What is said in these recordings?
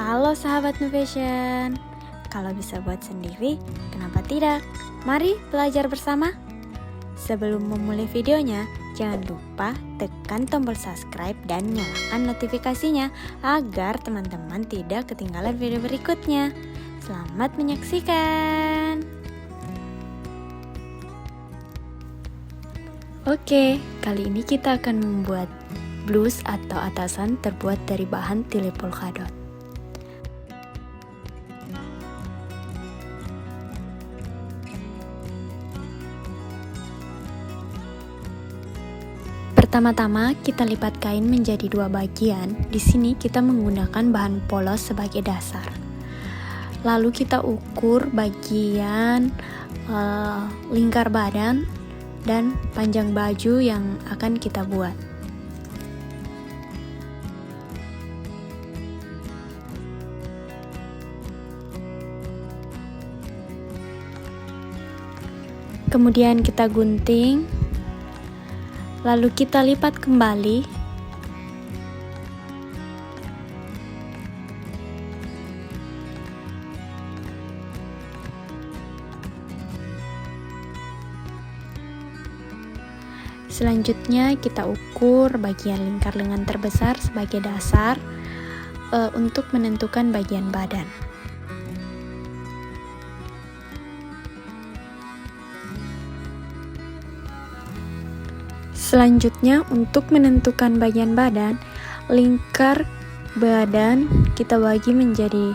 Halo sahabat Nuvation, kalau bisa buat sendiri, kenapa tidak? Mari belajar bersama. Sebelum memulai videonya, jangan lupa tekan tombol subscribe dan nyalakan notifikasinya agar teman-teman tidak ketinggalan video berikutnya. Selamat menyaksikan. Oke, kali ini kita akan membuat blus atau atasan terbuat dari bahan tile polkadot. Pertama-tama kita lipat kain menjadi dua bagian. Di sini kita menggunakan bahan polos sebagai dasar. Lalu kita ukur bagian lingkar badan dan panjang baju yang akan kita buat. Kemudian kita gunting. Lalu kita lipat kembali. Selanjutnya kita ukur bagian lingkar lengan terbesar sebagai dasar untuk menentukan bagian badan. Selanjutnya untuk menentukan bagian badan, lingkar badan kita bagi menjadi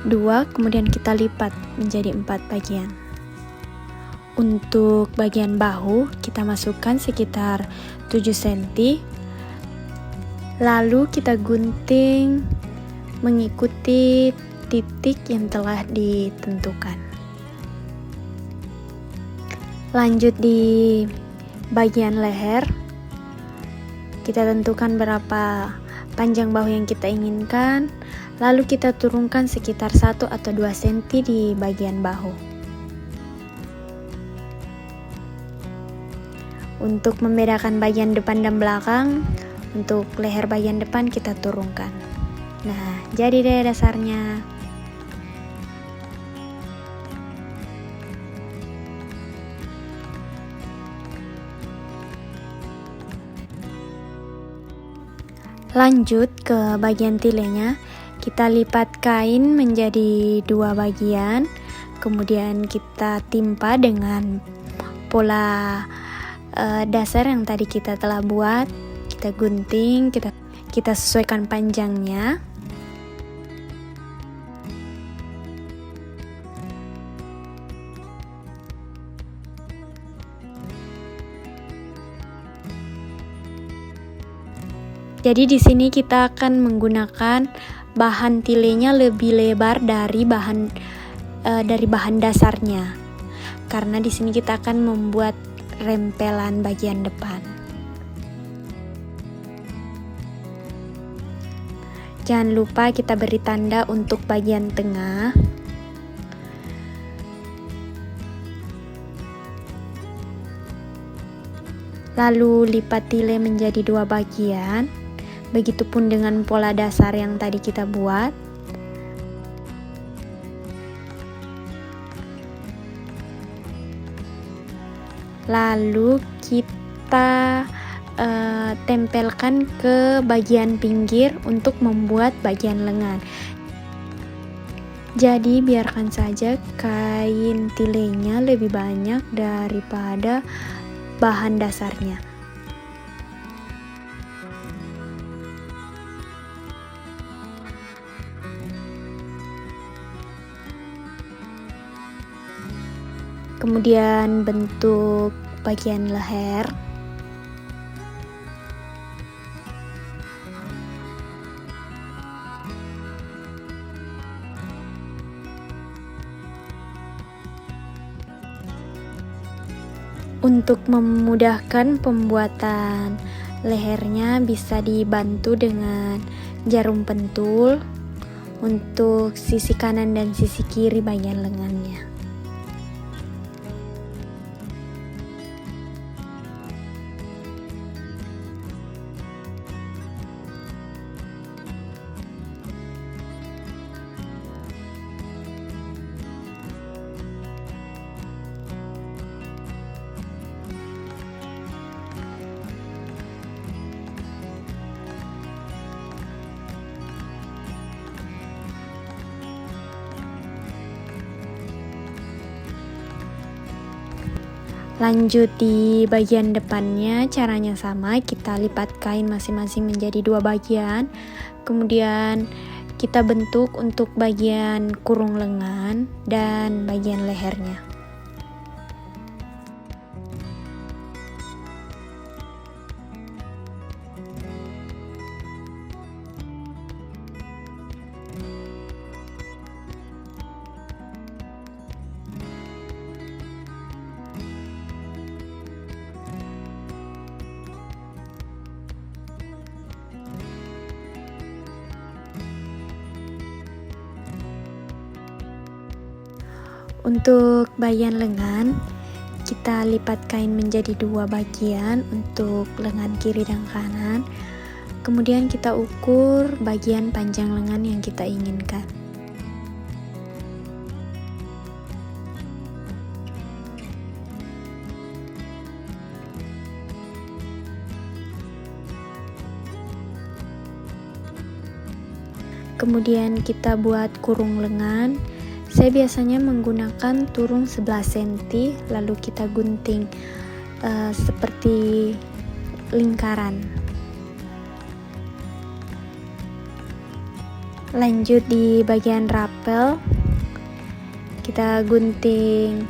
2, kemudian kita lipat menjadi 4 bagian. Untuk bagian bahu kita masukkan sekitar 7 cm. Lalu kita gunting mengikuti titik yang telah ditentukan. Lanjut di bagian leher, kita tentukan berapa panjang bahu yang kita inginkan, lalu kita turunkan sekitar 1 atau 2 cm di bagian bahu. Untuk membedakan bagian depan dan belakang, untuk leher bagian depan kita turunkan. Nah, jadi deh dasarnya. Lanjut ke bagian tilenya, kita lipat kain menjadi 2 bagian, kemudian kita timpa dengan pola dasar yang tadi kita telah buat. Kita gunting, kita sesuaikan panjangnya. Jadi di sini kita akan menggunakan bahan tilenya lebih lebar dari bahan dasarnya. Karena di sini kita akan membuat rempelan bagian depan. Jangan lupa kita beri tanda untuk bagian tengah. Lalu lipat tile menjadi 2 bagian. Begitupun dengan pola dasar yang tadi kita buat. Lalu kita tempelkan ke bagian pinggir untuk membuat bagian lengan. Jadi biarkan saja kain tilenya lebih banyak daripada bahan dasarnya. Kemudian bentuk bagian leher. Untuk memudahkan pembuatan lehernya bisa dibantu dengan jarum pentul untuk sisi kanan dan sisi kiri bagian lengannya. Lanjut di bagian depannya, caranya sama, kita lipat kain masing-masing menjadi 2 bagian. Kemudian kita bentuk untuk bagian kurung lengan dan bagian lehernya. Untuk bagian lengan, kita lipat kain menjadi 2 bagian untuk lengan kiri dan kanan. Kemudian kita ukur bagian panjang lengan yang kita inginkan. Kemudian kita buat kurung lengan. Saya biasanya menggunakan turun 11 cm, lalu kita gunting seperti lingkaran. Lanjut di bagian rapel, kita gunting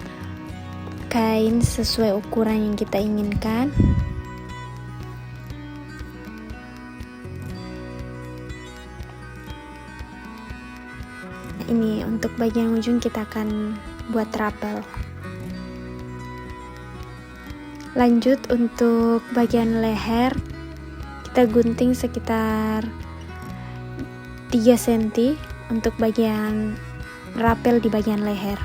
kain sesuai ukuran yang kita inginkan. Ini untuk bagian ujung kita akan buat rapel. Lanjut untuk bagian leher, kita gunting sekitar 3 cm untuk bagian rapel di bagian leher.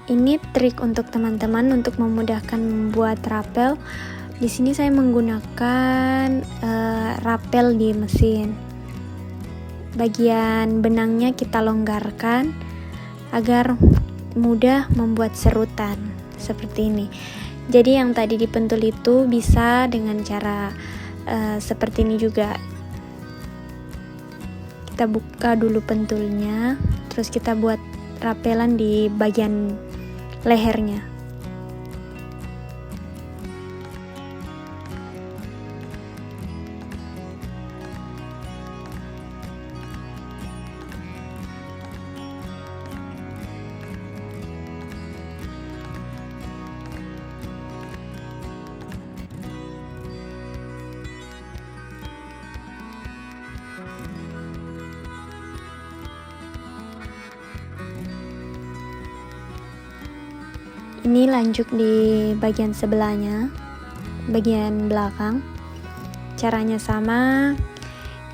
Ini trik untuk teman-teman untuk memudahkan membuat rapel. Di sini saya menggunakan rapel di mesin. Bagian benangnya kita longgarkan agar mudah membuat serutan seperti ini. Jadi yang tadi dipentul itu bisa dengan cara seperti ini juga. Kita buka dulu pentulnya, terus kita buat rapelan di bagian lehernya. Ini lanjut di bagian sebelahnya, bagian belakang. Caranya sama,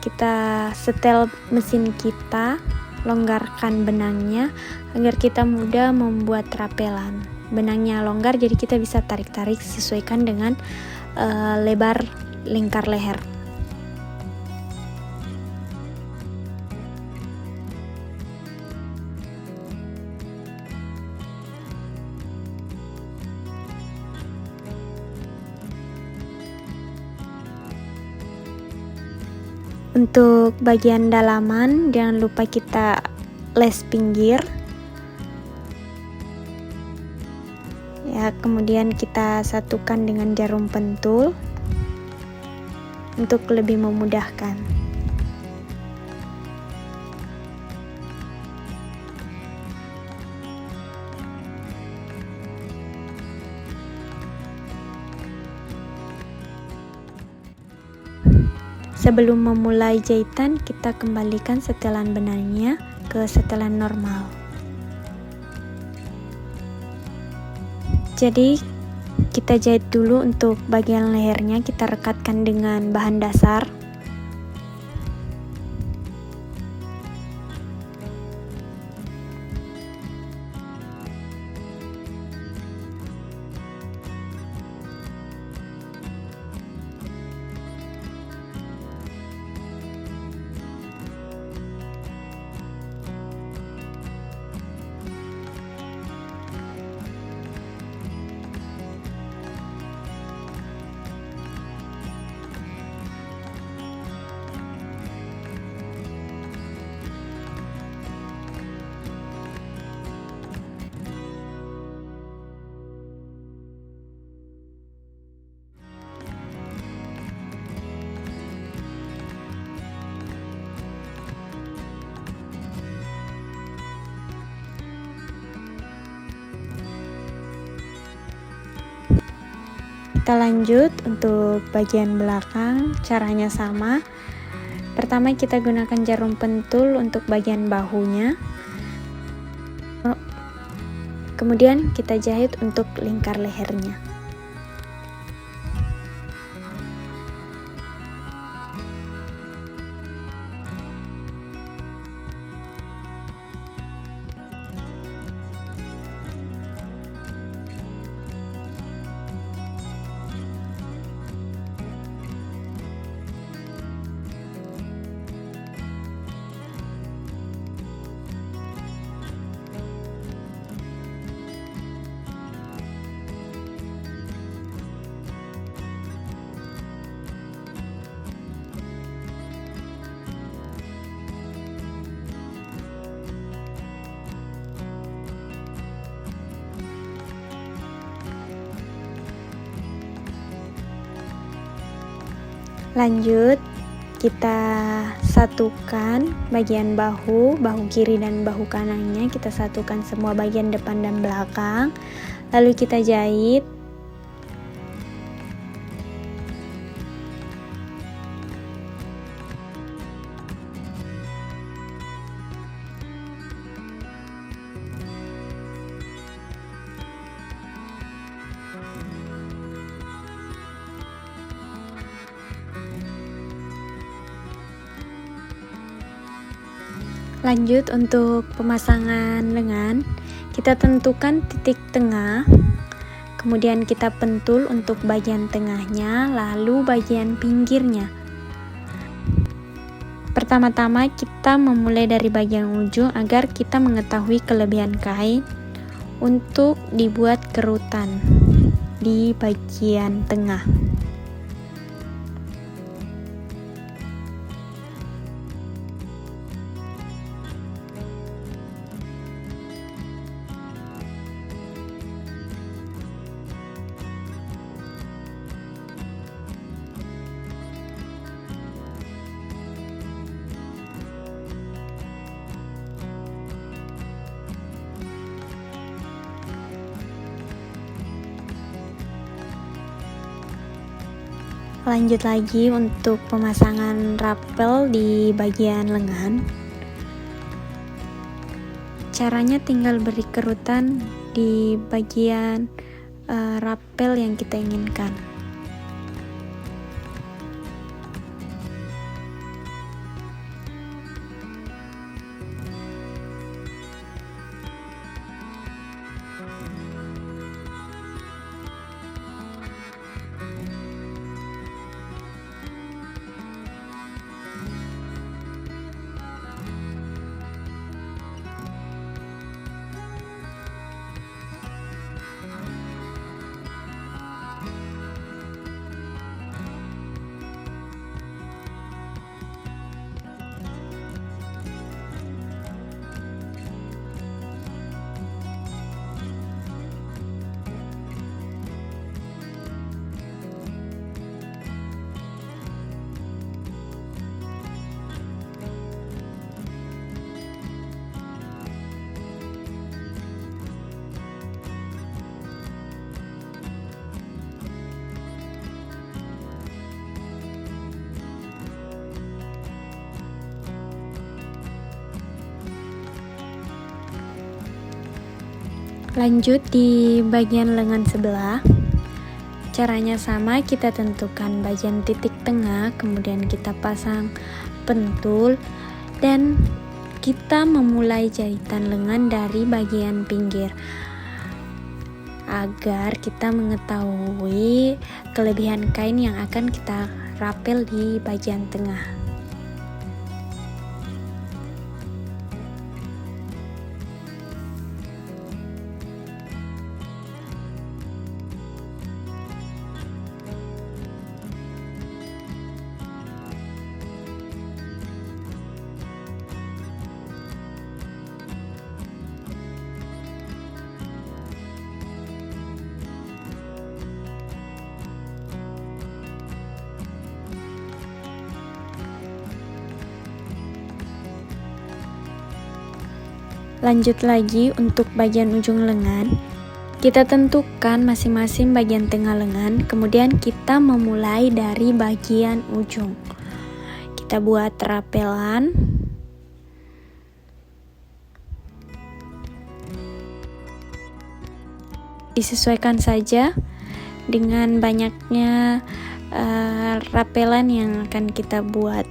kita setel mesin kita, longgarkan benangnya agar kita mudah membuat rapelan. Benangnya longgar jadi kita bisa tarik-tarik sesuaikan dengan lebar lingkar leher. Untuk bagian dalaman, jangan lupa kita les pinggir. Ya, kemudian kita satukan dengan jarum pentul untuk lebih memudahkan. Sebelum memulai jahitan, kita kembalikan setelan benangnya ke setelan normal. Jadi kita jahit dulu untuk bagian lehernya, kita rekatkan dengan bahan dasar. Kita lanjut untuk bagian belakang, caranya sama. Pertama kita gunakan jarum pentul untuk bagian bahunya. Kemudian kita jahit untuk lingkar lehernya. Lanjut, kita satukan bagian bahu kiri dan bahu kanannya, kita satukan semua bagian depan dan belakang, lalu kita jahit. Lanjut untuk pemasangan lengan, kita tentukan titik tengah, kemudian kita pentul untuk bagian tengahnya, lalu bagian pinggirnya. Pertama-tama kita memulai dari bagian ujung agar kita mengetahui kelebihan kain untuk dibuat kerutan di bagian tengah. Lanjut lagi untuk pemasangan rapel di bagian lengan. Caranya tinggal beri kerutan di bagian rapel yang kita inginkan. Lanjut di bagian lengan sebelah, caranya sama, kita tentukan bagian titik tengah, kemudian kita pasang pentul dan kita memulai jahitan lengan dari bagian pinggir agar kita mengetahui kelebihan kain yang akan kita rapel di bagian tengah. Lanjut lagi untuk bagian ujung lengan, Kita tentukan masing-masing bagian tengah lengan, kemudian kita memulai dari bagian ujung. Kita buat rapelan. Disesuaikan saja dengan banyaknya rapelan yang akan kita buat.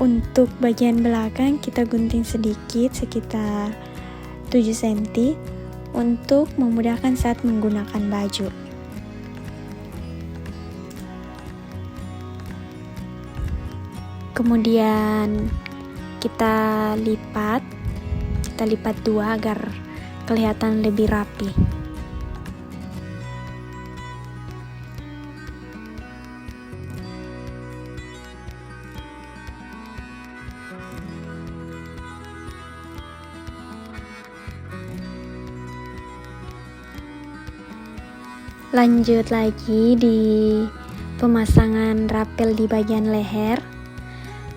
Untuk bagian belakang kita gunting sedikit sekitar 7 cm untuk memudahkan saat menggunakan baju. Kemudian kita lipat dua agar kelihatan lebih rapi. Lanjut lagi di pemasangan rapel di bagian leher.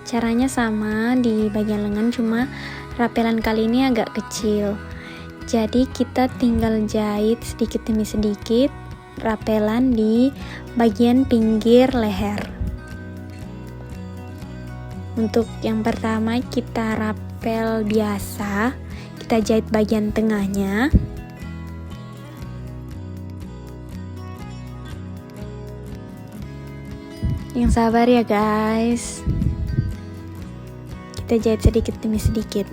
Caranya sama di bagian lengan, cuma rapelan kali ini agak kecil. Jadi kita tinggal jahit sedikit demi sedikit rapelan di bagian pinggir leher. Untuk yang pertama kita rapel biasa, kita jahit bagian tengahnya. Yang sabar ya guys, kita jahit sedikit demi sedikit.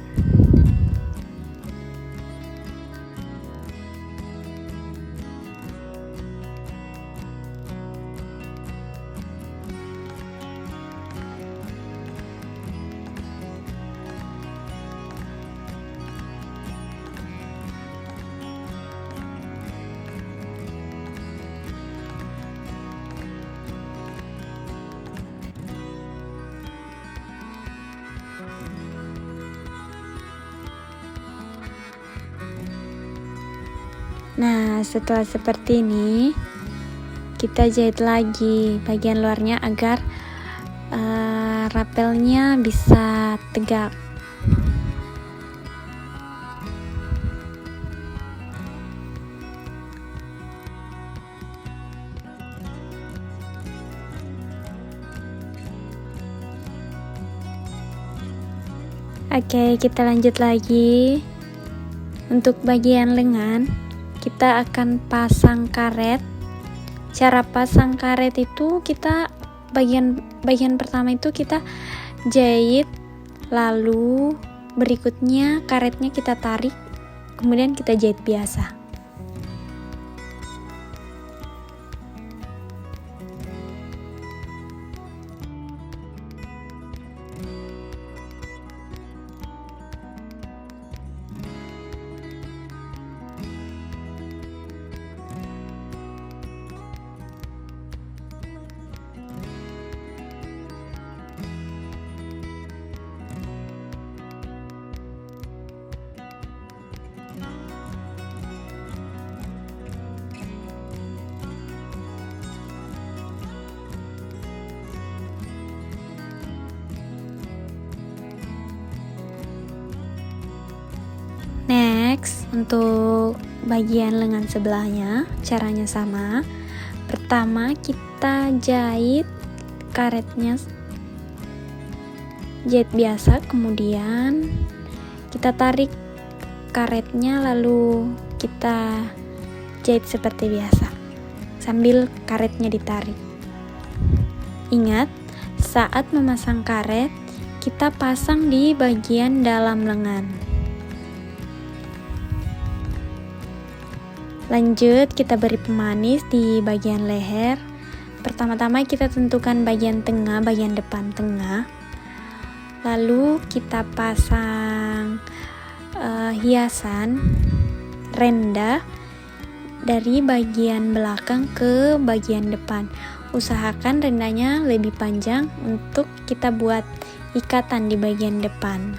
Nah, setelah seperti ini, kita jahit lagi bagian luarnya agar rapelnya bisa tegak. Oke, kita lanjut lagi. Untuk bagian lengan, kita akan pasang karet. Cara pasang karet itu kita bagian pertama itu kita jahit, lalu berikutnya karetnya kita tarik, kemudian kita jahit biasa. Next, untuk bagian lengan sebelahnya, caranya sama. Pertama, kita jahit karetnya, jahit biasa, kemudian kita tarik karetnya, lalu kita jahit seperti biasa, sambil karetnya ditarik. Ingat, saat memasang karet, kita pasang di bagian dalam lengan. Lanjut, kita beri pemanis di bagian leher. Pertama-tama kita tentukan bagian tengah, bagian depan tengah. Lalu kita pasang hiasan renda dari bagian belakang ke bagian depan. Usahakan rendanya lebih panjang untuk kita buat ikatan di bagian depan.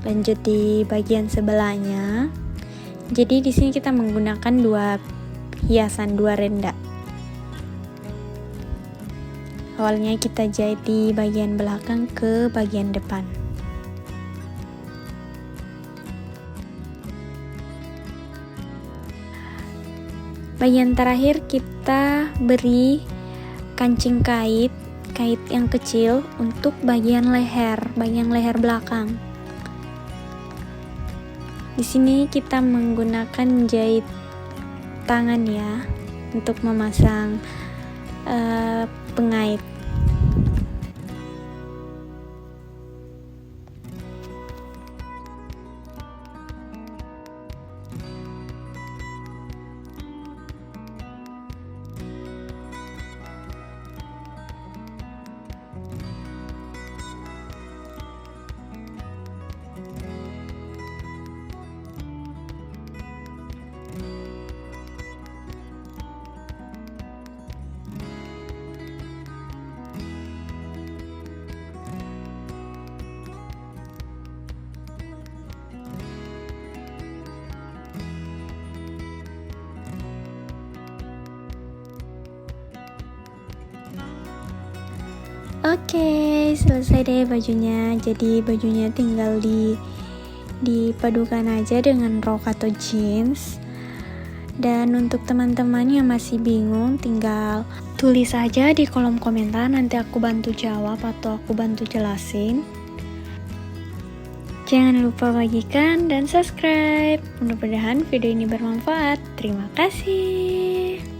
Lanjut di bagian sebelahnya. Jadi di sini kita menggunakan dua renda. Awalnya kita jahit di bagian belakang ke bagian depan. Bagian terakhir kita beri kancing kait yang kecil untuk bagian leher belakang. Di sini kita menggunakan jahit tangan ya untuk memasang pengait. Oke, selesai deh bajunya. Jadi bajunya tinggal dipadukan aja dengan rok atau jeans. Dan untuk teman-teman yang masih bingung, tinggal tulis aja di kolom komentar, nanti aku bantu jawab atau aku bantu jelasin. Jangan lupa bagikan dan subscribe. Mudah-mudahan video ini bermanfaat. Terima kasih.